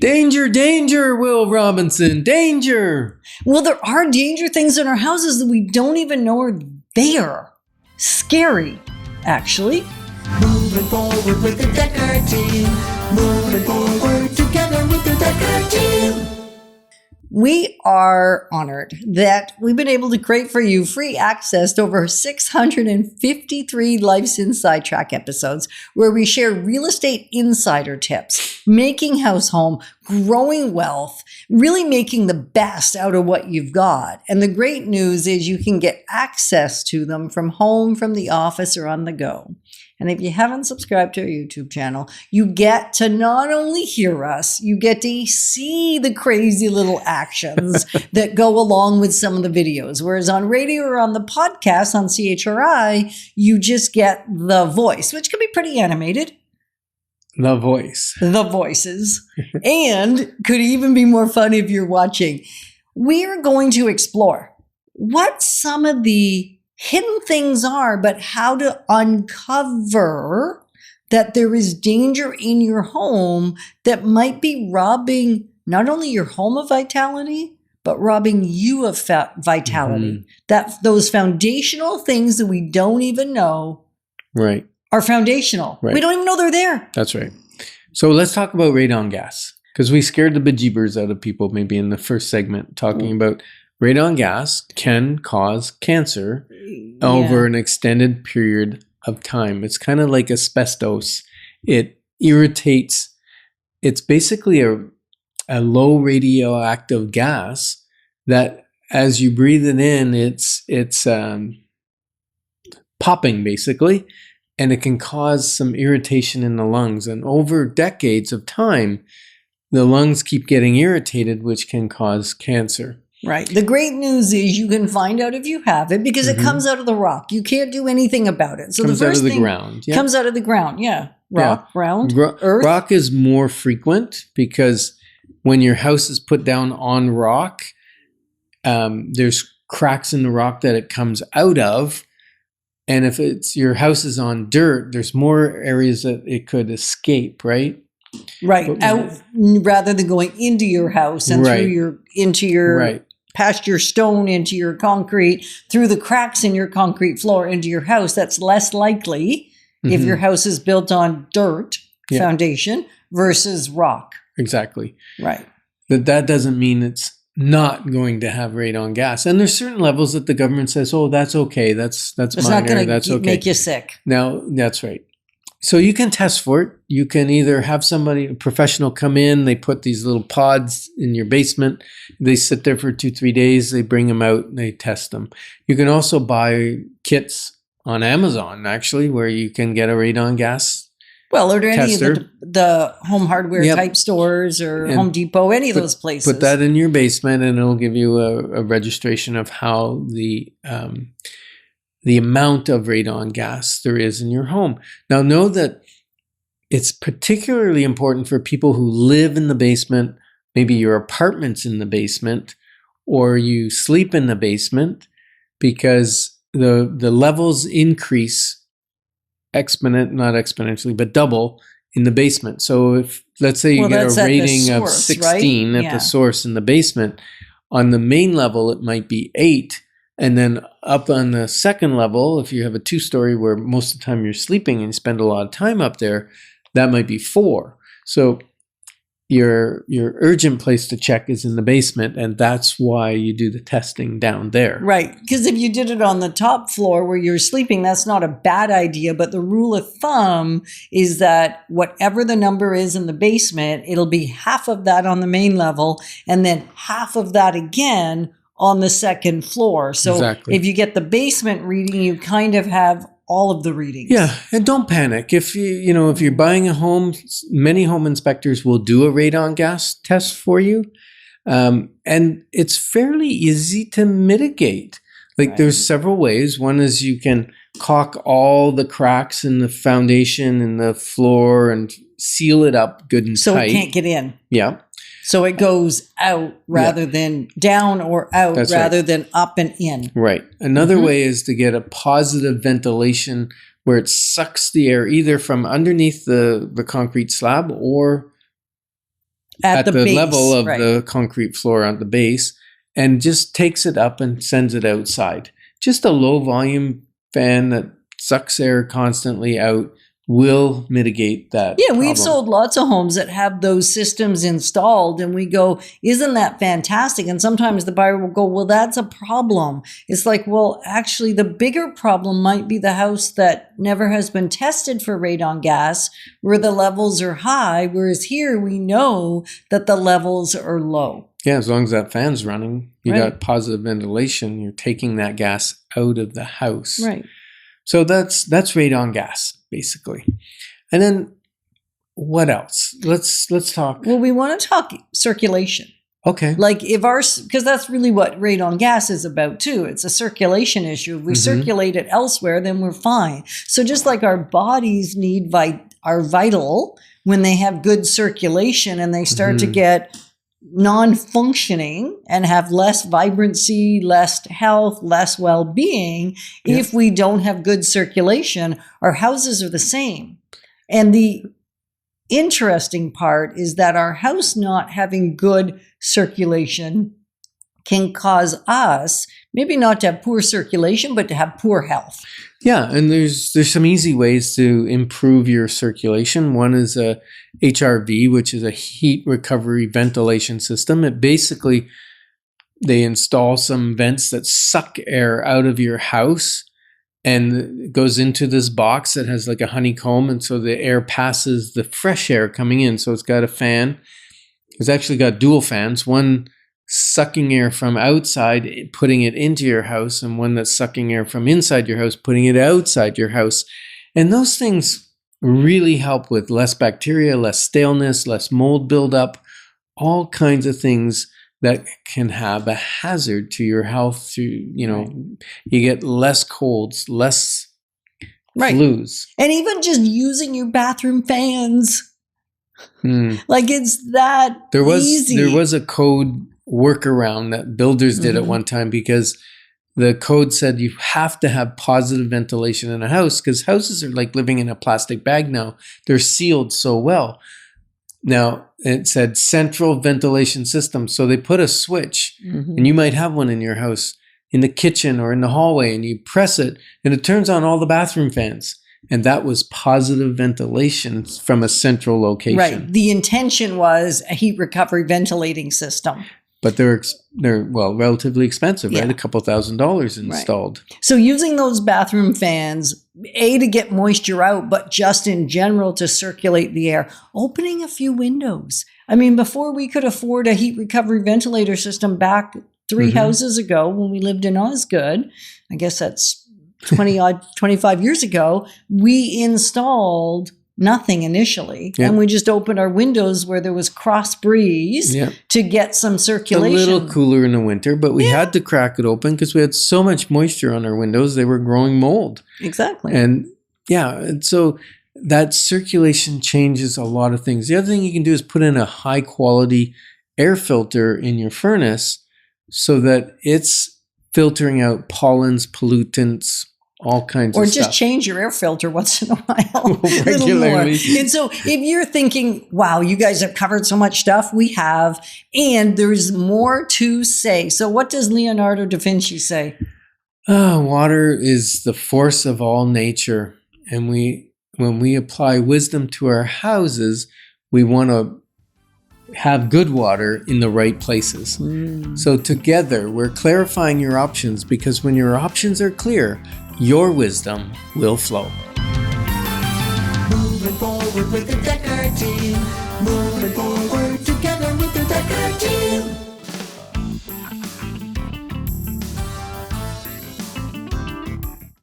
Danger, danger, Will Robinson, danger. Well, there are danger things in our houses that we don't even know are there. Scary, actually. Moving forward with the Dekker Team. Moving forward together with the Dekker Team. We are honored that we've been able to create for you free access to over 653 Life's Inside Track episodes where we share real estate insider tips, making house home, growing wealth, really making the best out of what you've got. And the great news is you can get access to them from home, from the office, or on the go. And if you haven't subscribed to our YouTube channel, you get to not only hear us, you get to see the crazy little actions that go along with some of the videos. Whereas on radio or on the podcast on CHRI, you just get the voice, which can be pretty animated. The voice. The voices. And could even be more fun if you're watching. We are going to explore what some of the hidden things are, but how to uncover that there is danger in your home that might be robbing not only your home of vitality, but robbing you of vitality. That those foundational things that we don't even know are foundational. Right. We don't even know they're there. That's right. So let's talk about radon gas, because we scared the bejeebers out of people maybe in the first segment talking about radon gas can cause cancer over an extended period of time. It's kind of like asbestos. It irritates. It's basically a low radioactive gas that as you breathe it in, it's popping basically, and it can cause some irritation in the lungs. And over decades of time, the lungs keep getting irritated, which can cause cancer. Right. The great news is you can find out if you have it because it comes out of the rock. You can't do anything about it. So comes the first out of the thing ground. Yeah. comes out of the ground. Yeah. Rock, ground, earth. Rock is more frequent because when your house is put down on rock, there's cracks in the rock that it comes out of. And if your house is on dirt, there's more areas that it could escape, right? Right. Out rather than going into your house and into your past your stone, into your concrete, through the cracks in your concrete floor into your house. That's less likely if your house is built on dirt foundation versus rock. Exactly. Right. But that doesn't mean it's not going to have radon gas. And there's certain levels that the government says, oh, that's okay. That's minor. It's not going to make you sick. Now, that's right. So you can test for it. You can either have a professional come in, they put these little pods in your basement, they sit there for 2-3 days, they bring them out, and they test them. You can also buy kits on Amazon, actually, where you can get a radon gas Well, are there any tester. of the home hardware type stores or And Home Depot, any of those places? Put that in your basement and it'll give you a registration of how the amount of radon gas there is in your home. Now, know that it's particularly important for people who live in the basement, maybe your apartment's in the basement, or you sleep in the basement, because the levels increase not exponentially, but double in the basement. So if, let's say you get a rating of 16 at the source in the basement, on the main level, it might be 8. And then up on the second level, if you have a 2-story where most of the time you're sleeping and you spend a lot of time up there, that might be 4. So your urgent place to check is in the basement, and that's why you do the testing down there. Right, because if you did it on the top floor where you're sleeping, that's not a bad idea, but the rule of thumb is that whatever the number is in the basement, it'll be half of that on the main level, and then half of that again on the second floor. So if you get the basement reading, you kind of have all of the readings. Yeah, and don't panic. If you're buying a home, many home inspectors will do a radon gas test for you, and it's fairly easy to mitigate. There's several ways. One is you can caulk all the cracks in the foundation and the floor and seal it up good and tight. So it can't get in. Yeah. So it goes out rather than down, or out rather than up and in. Right. Another way is to get a positive ventilation where it sucks the air either from underneath the concrete slab or at the base, level of right. the concrete floor on the base, and just takes it up and sends it outside. Just a low volume fan that sucks air constantly out will mitigate that. Yeah, we've problem. sold lots of homes that have those systems installed, and we go, isn't that fantastic? And sometimes the buyer will go, well, that's a problem. It's like, well, actually, the bigger problem might be the house that never has been tested for radon gas, where the levels are high, whereas here we know that the levels are low. Yeah, as long as that fan's running, you Right. got positive ventilation, you're taking that gas out of the house. Right. So that's radon gas, basically. And then what else? Let's talk. Well, we want to talk circulation. Okay. Like because that's really what radon gas is about too. It's a circulation issue. If we circulate it elsewhere, then we're fine. So just like our bodies are vital when they have good circulation and they start to get non-functioning and have less vibrancy, less health, less well-being. Yeah. If we don't have good circulation, our houses are the same. And the interesting part is that our house not having good circulation can cause us maybe not to have poor circulation, but to have poor health. Yeah, and there's some easy ways to improve your circulation. One is a HRV, which is a heat recovery ventilation system. It basically, they install some vents that suck air out of your house, and it goes into this box that has like a honeycomb, and so the air passes the fresh air coming in. So it's got a fan. It's actually got dual fans, one sucking air from outside, putting it into your house, and one that's sucking air from inside your house, putting it outside your house. And those things really help with less bacteria, less staleness, less mold buildup, all kinds of things that can have a hazard to your health. You get less colds, less flus. And even just using your bathroom fans. Like it's that easy. There was a code workaround that builders did at one time, because the code said you have to have positive ventilation in a house, because houses are like living in a plastic bag now. They're sealed so well. Now, it said central ventilation system. So they put a switch, and you might have one in your house in the kitchen or in the hallway, and you press it and it turns on all the bathroom fans. And that was positive ventilation from a central location. Right. The intention was a heat recovery ventilating system. But they're relatively expensive, right? A couple $1,000s installed. Right. So using those bathroom fans, to get moisture out, but just in general to circulate the air, opening a few windows. I mean, before we could afford a heat recovery ventilator system back 3 houses ago when we lived in Osgood, I guess that's 25 years ago, we installed nothing initially. And we just opened our windows where there was cross breeze to get some circulation. A little cooler in the winter, but we had to crack it open because we had so much moisture on our windows. They were growing mold. Exactly. And so that circulation changes a lot of things. The other thing you can do is put in a high quality air filter in your furnace so that it's filtering out pollens, pollutants, all kinds of stuff. Or just change your air filter once in a while. Regularly. And so if you're thinking, wow, you guys have covered so much stuff, we have, and there's more to say. So what does Leonardo da Vinci say? Water is the force of all nature. And when we apply wisdom to our houses, we want to have good water in the right places. So together, we're clarifying your options, because when your options are clear, your wisdom will flow. Moving forward with the Dekker Team. Moving forward together with the Dekker Team.